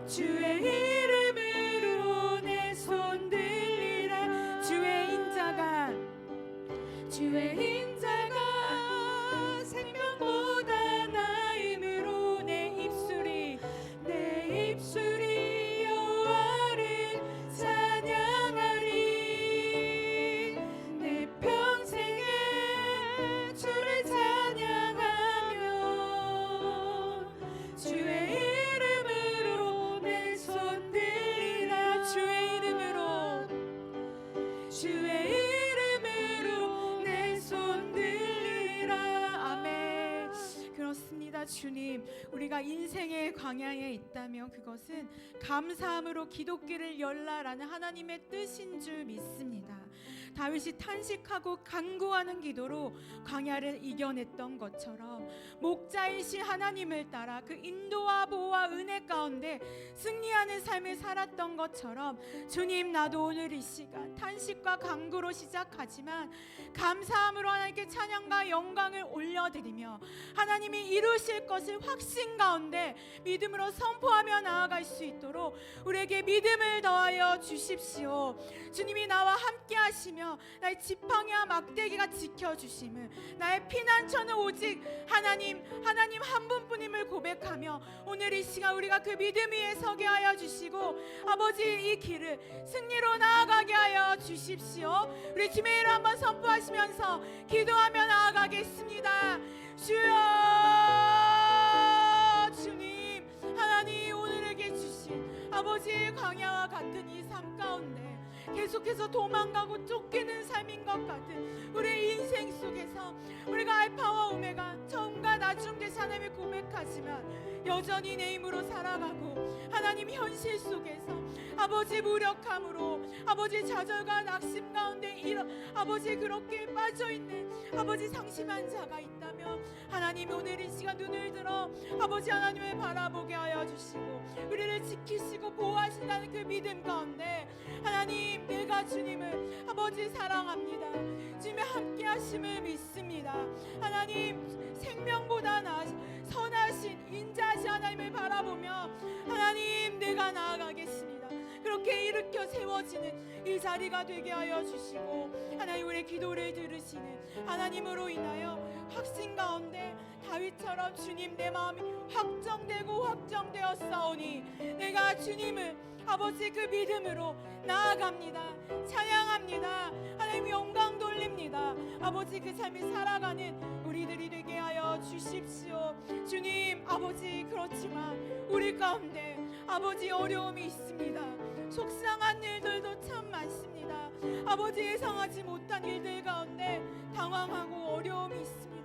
주의 이름으로 내 손 들리라. 주의 인자가 생명보다 나음으로 내 입술이 여호와를 찬양하리. 내 평생에 주를 찬양하며 주의 이름으로 내 손 들리라. 주의 이름으로 내 손 들리라. 아멘. 그렇습니다. 주님, 우리가 인생의 광야에 있다면 그것은 감사함으로 기도길을 열라라는 하나님의 뜻인 줄 믿습니다. 다윗이 탄식하고 간구하는 기도로 광야를 이겨냈던 것처럼 목자이신 하나님을 따라 그 인도와 보호와 은혜 가운데 승리하는 삶을 살았던 것처럼 주님, 나도 오늘 이 시간 탄식과 간구로 시작하지만 감사함으로 하나님께 찬양과 영광을 올려드리며 하나님이 이루실 것을 확신 가운데 믿음으로 선포하며 나아갈 수 있도록 우리에게 믿음을 더하여 주십시오. 주님이 나와 함께 하시며 나의 지팡이와 막대기가 지켜주심을, 나의 피난처는 오직 하나님 한 분뿐임을 고백하며 오늘 이 시간 우리가 그 믿음 위에 서게 하여 주시고 아버지, 이 길을 승리로 나아가게 하여 주십시오. 우리 주의 이름 한번 선포하시면서 기도하며 나아가겠습니다. 주여, 주님, 하나님 오늘에게 주신 아버지의 광야와 같은 이 삶 가운데 계속해서 도망가고 쫓기는 삶인 것 같은 우리의 인생 속에서 우리가 알파와 오메가, 처음과 나중 되신 하나님을 고백하지만 여전히 내 힘으로 살아가고 하나님 현실 속에서 아버지 무력함으로 아버지 좌절과 낙심 가운데 아버지 그렇게 빠져있는 아버지 상심한 자가 있다면 하나님 오늘 이 시간 눈을 들어 아버지 하나님을 바라보게 하여 주시고 우리를 지키시고 보호하신다는 그 믿음 가운데 하나님, 내가 주님을 아버지 사랑합니다. 주님의 함께 하심을 믿습니다. 하나님, 생명보다 선하신 인자하신 하나님을 바라보며 하나님, 내가 나아가겠습니다. 그렇게 일으켜 세워지는 이 자리가 되게 하여 주시고 하나님, 우리의 기도를 들으시는 하나님으로 인하여 확신 가운데 다윗처럼 주님, 내 마음이 확정되고 확정되었사오니 내가 주님을 아버지 그 믿음으로 나아갑니다. 찬양합니다. 하나님 영광 돌립니다. 아버지 그 삶을 살아가는 우리들이 되게 하여 주십시오. 주님, 아버지 그렇지만 우리 가운데 아버지 어려움이 있습니다. 속상한 일들도 참 많습니다. 아버지 예상하지 못한 일들 가운데 당황하고 어려움이 있습니다.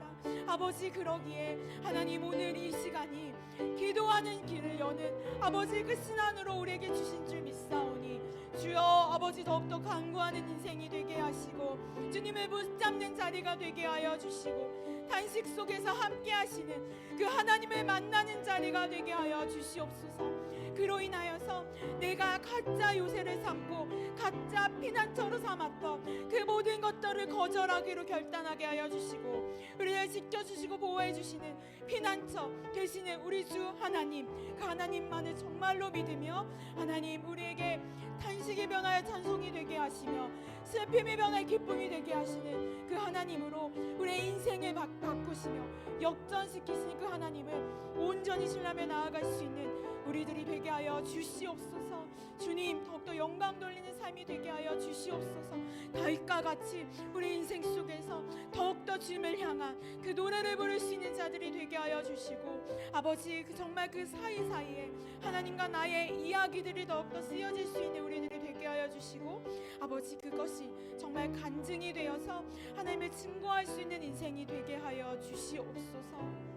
아버지 그러기에 하나님 오늘 이 시간이 기도하는 길을 여는 아버지 그 신안으로 우리에게 주신 줄 믿사오니 주여 아버지 더욱더 간구하는 인생이 되게 하시고 주님을 붙잡는 자리가 되게 하여 주시고 단식 속에서 함께 하시는 그 하나님을 만나는 자리가 되게 하여 주시옵소서. 그로 인하여서 내가 가짜 요새를 삼고 가짜 피난처로 삼았던 그 모든 것들을 거절하기로 결단하게 하여 주시고 우리를 지켜주시고 보호해 주시는 피난처 되시는 우리 주 하나님, 그 하나님만을 정말로 믿으며 하나님 우리에게 탄식이 변하여 찬송이 되게 하시며 슬픔이 변하여 기쁨이 되게 하시는 그 하나님으로 우리의 인생을 바꾸시며 역전시키시는 그 하나님을 온전히 신뢰하며 나아갈 수 있는 우리들이 되게 하여 주시옵소서. 주님, 더욱더 영광 돌리는 삶이 되게 하여 주시옵소서. 다윗과 같이 우리 인생 속에서 더욱더 주님을 향한 그 노래를 부를 수 있는 자들이 되게 하여 주시고 아버지 정말 그 사이사이에 하나님과 나의 이야기들이 더욱더 쓰여질 수 있는 우리들이 되게 하여 주시고 아버지 그것이 정말 간증이 되어서 하나님을 증거할 수 있는 인생이 되게 하여 주시옵소서.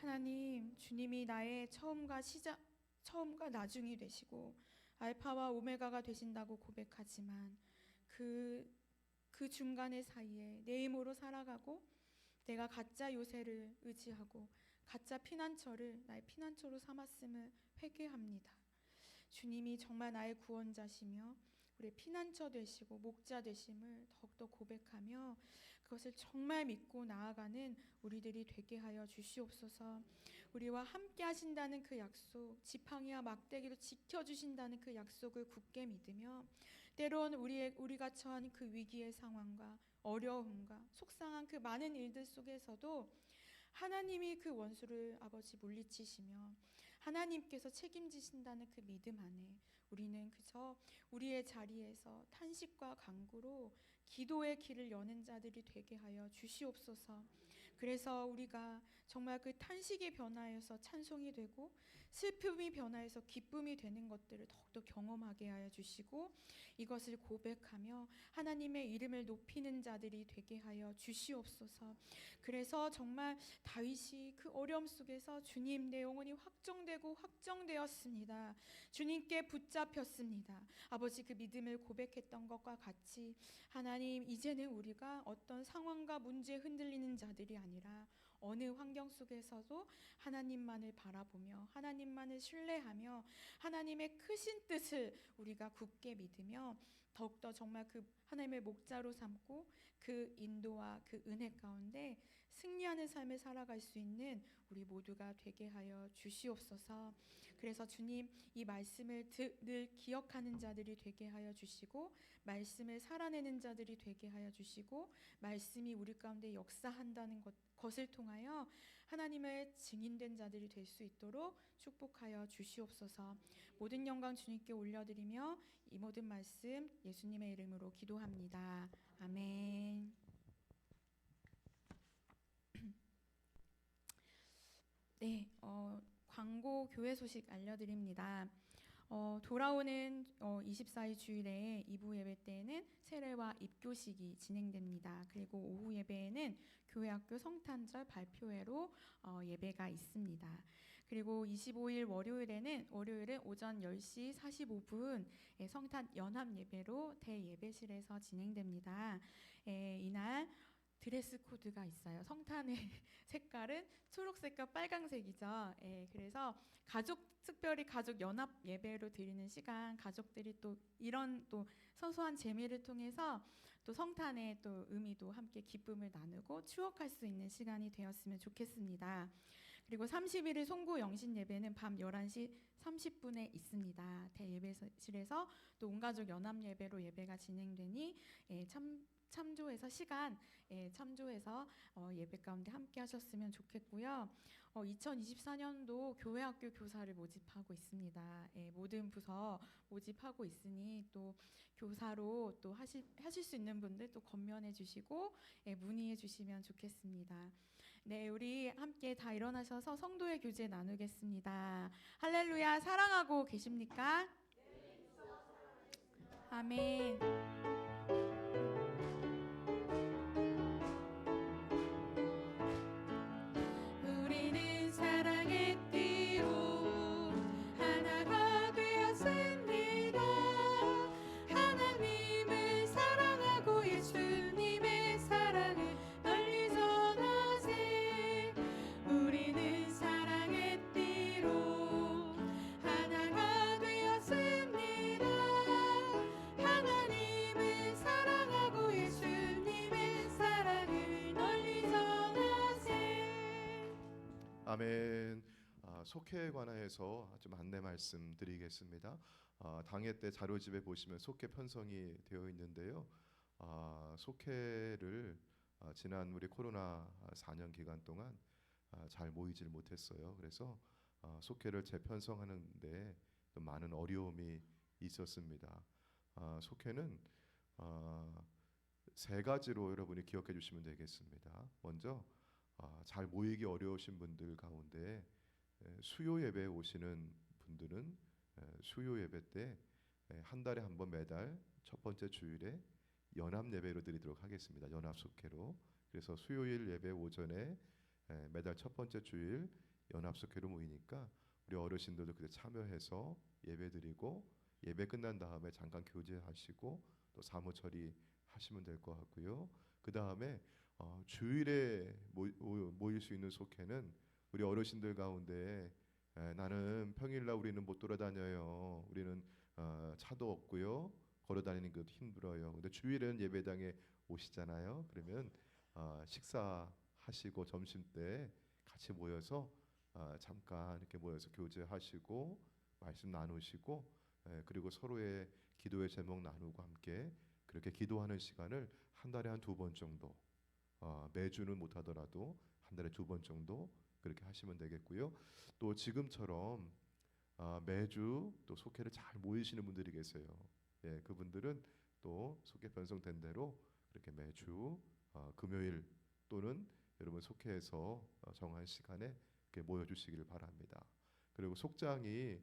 하나님, 주님이 나의 처음과 나중이 되시고 알파와 오메가가 되신다고 고백하지만 그 중간의 사이에 내 힘으로 살아가고 내가 가짜 요새를 의지하고 가짜 피난처를 나의 피난처로 삼았음을 회개합니다. 주님이 정말 나의 구원자시며 우리의 피난처 되시고 목자 되심을 더욱더 고백하며 그것을 정말 믿고 나아가는 우리들이 되게 하여 주시옵소서. 우리와 함께 하신다는 그 약속, 지팡이와 막대기로 지켜주신다는 그 약속을 굳게 믿으며 때론 우리가 처한 그 위기의 상황과 어려움과 속상한 그 많은 일들 속에서도 하나님이 그 원수를 아버지 물리치시며 하나님께서 책임지신다는 그 믿음 안에 우리는 그저 우리의 자리에서 탄식과 간구로 기도의 길을 여는 자들이 되게 하여 주시옵소서. 그래서 우리가 정말 그 탄식이 변화해서 찬송이 되고 슬픔이 변화해서 기쁨이 되는 것들을 더욱더 경험하게 하여 주시고 이것을 고백하며 하나님의 이름을 높이는 자들이 되게 하여 주시옵소서. 그래서 정말 다윗이 그 어려움 속에서 주님 내 영혼이 확정되고 확정되었습니다. 주님께 붙잡혔습니다. 아버지 그 믿음을 고백했던 것과 같이 하나님 이제는 우리가 어떤 상황과 문제에 흔들리는 자들이 아니라 어느 환경 속에서도 하나님만을 바라보며 하나님만을 신뢰하며 하나님의 크신 뜻을 우리가 굳게 믿으며 더욱더 정말 그 하나님의 목자로 삼고 그 인도와 그 은혜 가운데 승리하는 삶을 살아갈 수 있는 우리 모두가 되게 하여 주시옵소서. 그래서 주님 이 말씀을 늘 기억하는 자들이 되게 하여 주시고 말씀을 살아내는 자들이 되게 하여 주시고 말씀이 우리 가운데 역사한다는 것을 통하여 하나님의 증인된 자들이 될 수 있도록 축복하여 주시옵소서. 모든 영광 주님께 올려드리며 이 모든 말씀 예수님의 이름으로 기도합니다. 아멘. 네, 광고 교회 소식 알려드립니다. 돌아오는 24일 주일에 2부 예배 때에는 세례와 입교식이 진행됩니다. 그리고 오후 예배에는 교회학교 성탄절 발표회로 예배가 있습니다. 그리고 25일 월요일은 오전 10시 45분 성탄 연합 예배로 대예배실에서 진행됩니다. 이날 드레스 코드가 있어요. 성탄의 색깔은 초록색과 빨강색이죠. 그래서 특별히 가족 연합 예배로 드리는 시간, 가족들이 또 이런 또 소소한 재미를 통해서 또 성탄의 또 의미도 함께 기쁨을 나누고 추억할 수 있는 시간이 되었으면 좋겠습니다. 그리고 30일의 송구 영신 예배는 밤 11시 30분에 있습니다. 대예배실에서 또 온가족 연합 예배로 예배가 진행되니 참조해서 예배 가운데 함께 하셨으면 좋겠고요. 2024년도 교회학교 교사를 모집하고 있습니다. 모든 부서 모집하고 있으니 또 교사로 또 하실 수 있는 분들 또 건면해 주시고 문의해 주시면 좋겠습니다. 네, 우리 함께 다 일어나셔서 성도의 교제 나누겠습니다. 할렐루야, 사랑하고 계십니까? 아멘. 우리는 사랑의 띠로 하나가 되었습니다. 하나님을 사랑하고 예수님의 사랑을 널리 전하세. 우리는 사랑의 띠로 하나가 되었습니다. 하나님을 사랑하고 예수님의 사랑을 널리 전하세. 아멘. 속회에 관하여서 좀 안내 말씀드리겠습니다. 당회 때 자료집에 보시면 속회 편성이 되어 있는데요. 속회를 지난 우리 코로나 4년 기간 동안 잘 모이질 못했어요. 그래서 속회를 재편성하는데 또 많은 어려움이 있었습니다. 속회는 세 가지로 여러분이 기억해 주시면 되겠습니다. 먼저 잘 모이기 어려우신 분들 가운데 수요 예배에 오시는 분들은 수요 예배 때 한 달에 한 번 매달 첫 번째 주일에 연합 예배로 드리도록 하겠습니다. 연합 속회로. 그래서 수요일 예배 오전에 매달 첫 번째 주일 연합 속회로 모이니까 우리 어르신들도 그때 참여해서 예배 드리고 예배 끝난 다음에 잠깐 교제하시고 또 사무 처리하시면 될 것 같고요. 그 다음에 주일에 모일 수 있는 속회는 우리 어르신들 가운데 나는 평일날 우리는 못 돌아다녀요. 우리는 차도 없고요. 걸어다니는 것도 힘들어요. 근데 주일에는 예배당에 오시잖아요. 그러면 식사하시고 점심 때 같이 모여서 잠깐 이렇게 모여서 교제하시고 말씀 나누시고 그리고 서로의 기도의 제목 나누고 함께 그렇게 기도하는 시간을 한 달에 한 2번 정도 매주는 못하더라도 한 달에 2번 정도 그렇게 하시면 되겠고요. 또 지금처럼 매주 또 속회를 잘 모이시는 분들이 계세요. 그분들은 또 속회 편성된 대로 그렇게 매주 금요일 또는 여러분 속회에서 정한 시간에 이렇게 모여주시기를 바랍니다. 그리고 속장이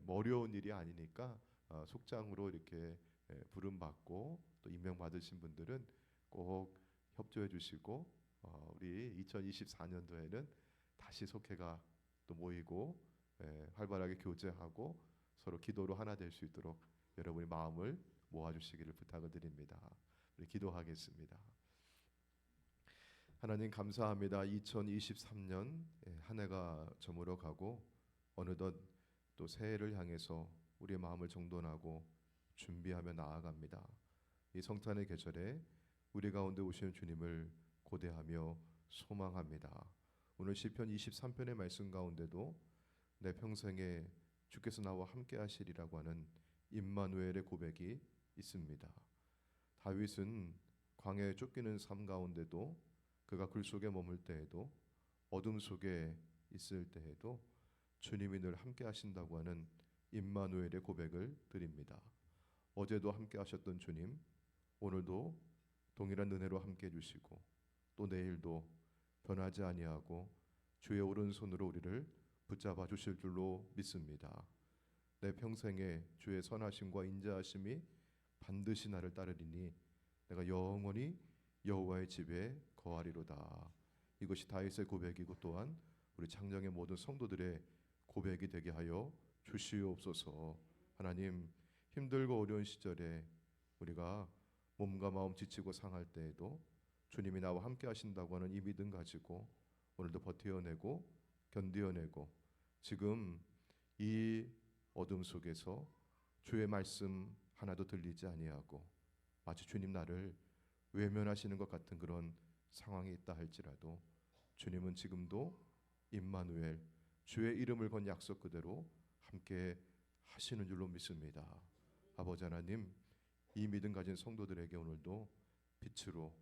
뭐 어려운 일이 아니니까 속장으로 이렇게 부름받고 또 임명받으신 분들은 꼭 협조해 주시고 우리 2024년도에는 다시 속회가 또 모이고 활발하게 교제하고 서로 기도로 하나 될 수 있도록 여러분이 마음을 모아주시기를 부탁을 드립니다. 우리 기도하겠습니다. 하나님 감사합니다. 2023년 한 해가 저물어 가고 어느덧 또 새해를 향해서 우리의 마음을 정돈하고 준비하며 나아갑니다. 이 성탄의 계절에 우리 가운데 오시는 주님을 고대하며 소망합니다. 오늘 시편 23편의 말씀 가운데도 내 평생에 주께서 나와 함께 하시리라고 하는 임마누엘의 고백이 있습니다. 다윗은 광야에 쫓기는 삶 가운데도 그가 글 속에 머물 때에도 어둠 속에 있을 때에도 주님이 늘 함께 하신다고 하는 임마누엘의 고백을 드립니다. 어제도 함께 하셨던 주님, 오늘도 동일한 은혜로 함께 해주시고 또 내일도 변하지 아니하고 주의 오른손으로 우리를 붙잡아 주실 줄로 믿습니다. 내 평생에 주의 선하심과 인자하심이 반드시 나를 따르리니 내가 영원히 여호와의 집에 거하리로다. 이것이 다윗의 고백이고 또한 우리 창녕의 모든 성도들의 고백이 되게 하여 주시옵소서. 하나님, 힘들고 어려운 시절에 우리가 몸과 마음 지치고 상할 때에도 주님이 나와 함께 하신다고 하는 이 믿음 가지고 오늘도 버텨내고 견디어내고 지금 이 어둠 속에서 주의 말씀 하나도 들리지 아니하고 마치 주님 나를 외면하시는 것 같은 그런 상황이 있다 할지라도 주님은 지금도 임마누엘 주의 이름을 건 약속 그대로 함께 하시는 줄로 믿습니다. 아버지 하나님, 이 믿음 가진 성도들에게 오늘도 빛으로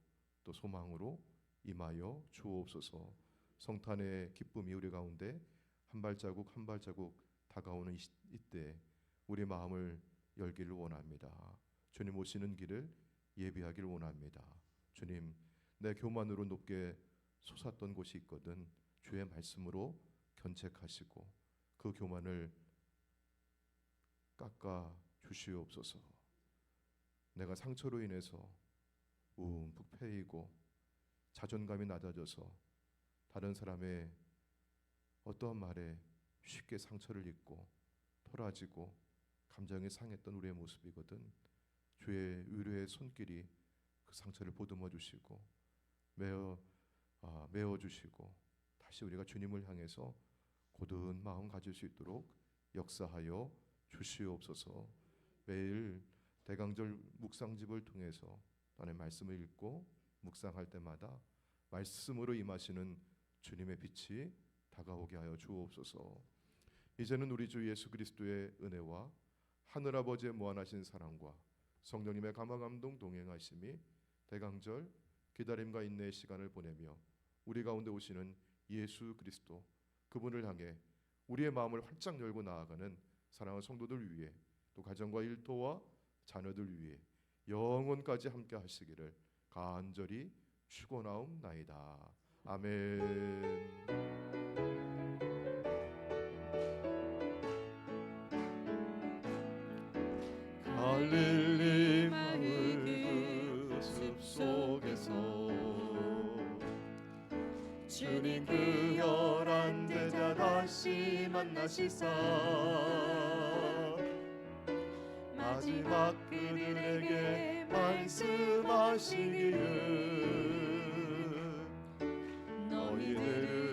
또 소망으로 임하여 주옵소서. 성탄의 기쁨이 우리 가운데 한 발자국 한 발자국 다가오는 이때 우리 마음을 열기를 원합니다. 주님 오시는 길을 예비하기를 원합니다. 주님, 내 교만으로 높게 솟았던 곳이 있거든 주의 말씀으로 견책하시고 그 교만을 깎아 주시옵소서. 내가 상처로 인해서 움푹 패이고 자존감이 낮아져서 다른 사람의 어떠한 말에 쉽게 상처를 입고 토라지고 감정이 상했던 우리의 모습이거든 주의 위로의 손길이 그 상처를 보듬어 주시고 메어 주시고 다시 우리가 주님을 향해서 고든 마음 가질 수 있도록 역사하여 주시옵소서. 매일 대강절 묵상집을 통해서 하나님의 말씀을 읽고 묵상할 때마다 말씀으로 임하시는 주님의 빛이 다가오게 하여 주옵소서. 이제는 우리 주 예수 그리스도의 은혜와 하늘아버지의 무한하신 사랑과 성령님의 감화감동 동행하심이 대강절 기다림과 인내의 시간을 보내며 우리 가운데 오시는 예수 그리스도 그분을 향해 우리의 마음을 활짝 열고 나아가는 사랑하는 성도들 위해 또 가정과 일터와 자녀들 위해 영원까지 함께 하시기를 간절히 축원하옵나이다. 아멘. 갈릴리 마을 그 숲속에서 주님 그 열한 제자 다시 만나시사 마지막 그들에게 말씀하시기를 너희들은